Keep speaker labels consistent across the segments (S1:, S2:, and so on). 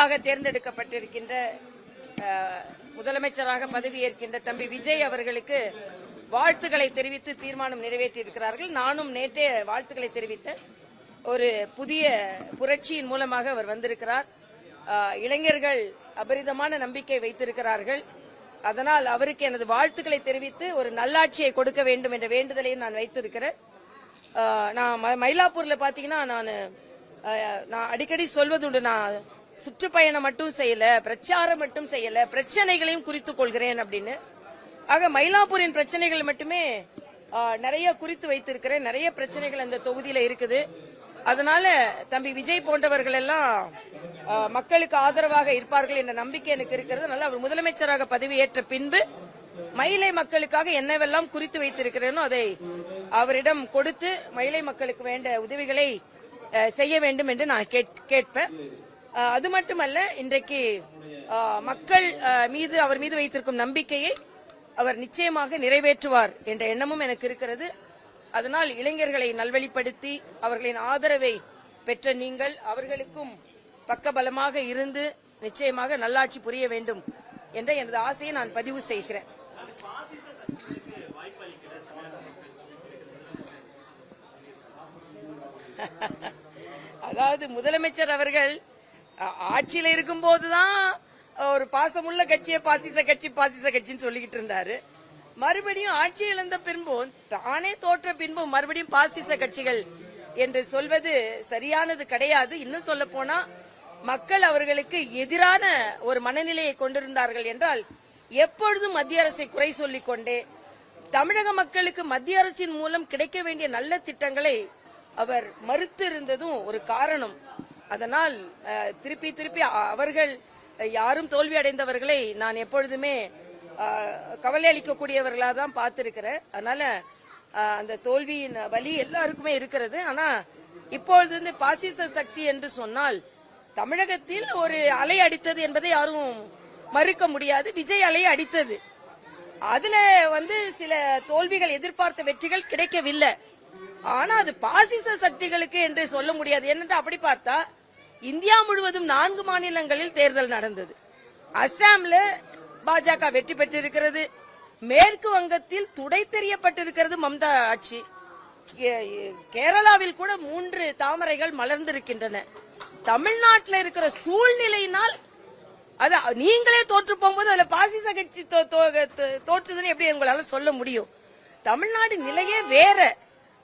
S1: புதிதாக தேர்ந்தெடுக்கப்பட்டிருக்கின்ற முதலமைச்சராக பதவியேற்கின்ற தம்பி விஜய் அவர்களுக்கு வாழ்த்துக்களை தெரிவித்து தீர்மானம் நிறைவேற்றியிருக்கிறார்கள். நானும் நேற்றே வாழ்த்துக்களை தெரிவித்த ஒரு புதிய புரட்சியின் மூலமாக அவர் வந்திருக்கிறார். இளைஞர்கள் அபரிதமான நம்பிக்கை வைத்திருக்கிறார்கள். அதனால் அவருக்கு எனது வாழ்த்துக்களை தெரிவித்து ஒரு நல்லாட்சியை கொடுக்க வேண்டும் என்ற வேண்டுதலையும் நான் வைத்திருக்கிறேன். நான் மயிலாப்பூர்ல பாத்தீங்கன்னா நான் அடிக்கடி சொல்வதுண்டு, நான் சுற்றுப்பயணம் மட்டும் செய்யல, பிரச்சாரம் மட்டும் செய்யல, பிரச்சனைகளையும் குறித்துக் கொள்கிறேன் அப்படின்னு. ஆக மயிலாப்பூரின் பிரச்சனைகள் மட்டுமே நிறைய குறித்து வைத்திருக்கிறேன். நிறைய பிரச்சனைகள் அந்த தொகுதியில இருக்குது. அதனால தம்பி விஜய் போன்றவர்கள் எல்லாம் மக்களுக்கு ஆதரவாக இருப்பார்கள் என்ற நம்பிக்கை எனக்கு இருக்கிறது. அதனால அவர் முதலமைச்சராக பதவியேற்ற பின்பு மயிலை மக்களுக்காக என்னவெல்லாம் குறித்து வைத்திருக்கிறேனோ அதை அவரிடம் கொடுத்து மயிலை மக்களுக்கு வேண்ட உதவிகளை செய்ய வேண்டும் என்று நான் கேட்பேன். அது மட்டுமல்ல, இன்றைக்கு மக்கள் மீது அவர் மீது வைத்திருக்கும் நம்பிக்கையை அவர் நிச்சயமாக நிறைவேற்றுவார் என்ற எண்ணமும் எனக்கு இருக்கிறது. அதனால் இளைஞர்களை நல்வழிப்படுத்தி அவர்களின் ஆதரவை பெற்ற நீங்கள் அவர்களுக்கும் பக்கபலமாக இருந்து நிச்சயமாக நல்லாட்சி புரிய வேண்டும் என்ற எனது ஆசையை நான் பதிவு செய்கிறேன். அதாவது முதலமைச்சர் அவர்கள் ஆட்சியில இருக்கும் போதுதான் ஒரு பாசமுள்ள கட்சியை பாசிச கட்சின்னு சொல்லிக்கிட்டு இருந்தாரு. மறுபடியும் ஆட்சி இழந்த பின்பும் தானே தோற்ற பின்பும் மறுபடியும் பாசிச கட்சிகள் என்று சொல்வது சரியானது கிடையாது. இன்னும் சொல்ல போனா மக்கள் அவர்களுக்கு எதிரான ஒரு மனநிலையை கொண்டிருந்தார்கள் என்றால் எப்பொழுதும் மத்திய அரசை குறை சொல்லிக் கொண்டே தமிழக மக்களுக்கு மத்திய அரசின் மூலம் கிடைக்க வேண்டிய நல்ல திட்டங்களை அவர் மறுத்து இருந்ததும் ஒரு காரணம். அதனால் திருப்பி அவர்கள் யாரும் தோல்வி அடைந்தவர்களை நான் எப்பொழுதுமே கவலை அளிக்கக்கூடியவர்களாக தான் பார்த்திருக்கிறேன். அதனால அந்த தோல்வியின் வலி எல்லாருக்குமே இருக்கிறது. ஆனா இப்பொழுது பாசிச சக்தி என்று சொன்னால் தமிழகத்தில் ஒரு அலை அடித்தது என்பதை யாரும் மறுக்க முடியாது. விஜய் அலையை அடித்தது. அதுல சில தோல்விகள், எதிர்பார்த்த வெற்றிகள் கிடைக்கவில்லை. ஆனா அது பாசிச சக்திகளுக்கு என்று சொல்ல முடியாது. என்னென்று அப்படி பார்த்தா இந்தியா முழுவதும் 4 மாநிலங்களில் தேர்தல் நடந்தது. அஸ்ஸாம்ல பாஜக வெற்றி பெற்றிருக்கிறது. மேற்கு வங்கத்தில் துடை தெரியப்பட்டிருக்கிறது மம்தா ஆட்சி. கேரளாவில் கூட 3 தாமரைகள் மலர்ந்திருக்கின்றன. தமிழ்நாட்டில் இருக்கிற சூழ்நிலையினால் அது நீங்களே தோற்று போகும்போது அதுல பாசிச கட்சி தோற்றுதுன்னு எப்படி உங்களால சொல்ல முடியும்? தமிழ்நாடு நிலையே வேற.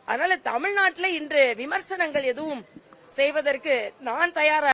S1: அதனால தமிழ்நாட்டில் இன்று விமர்சனங்கள் எதுவும் செய்வதற்கு நான் தயாரா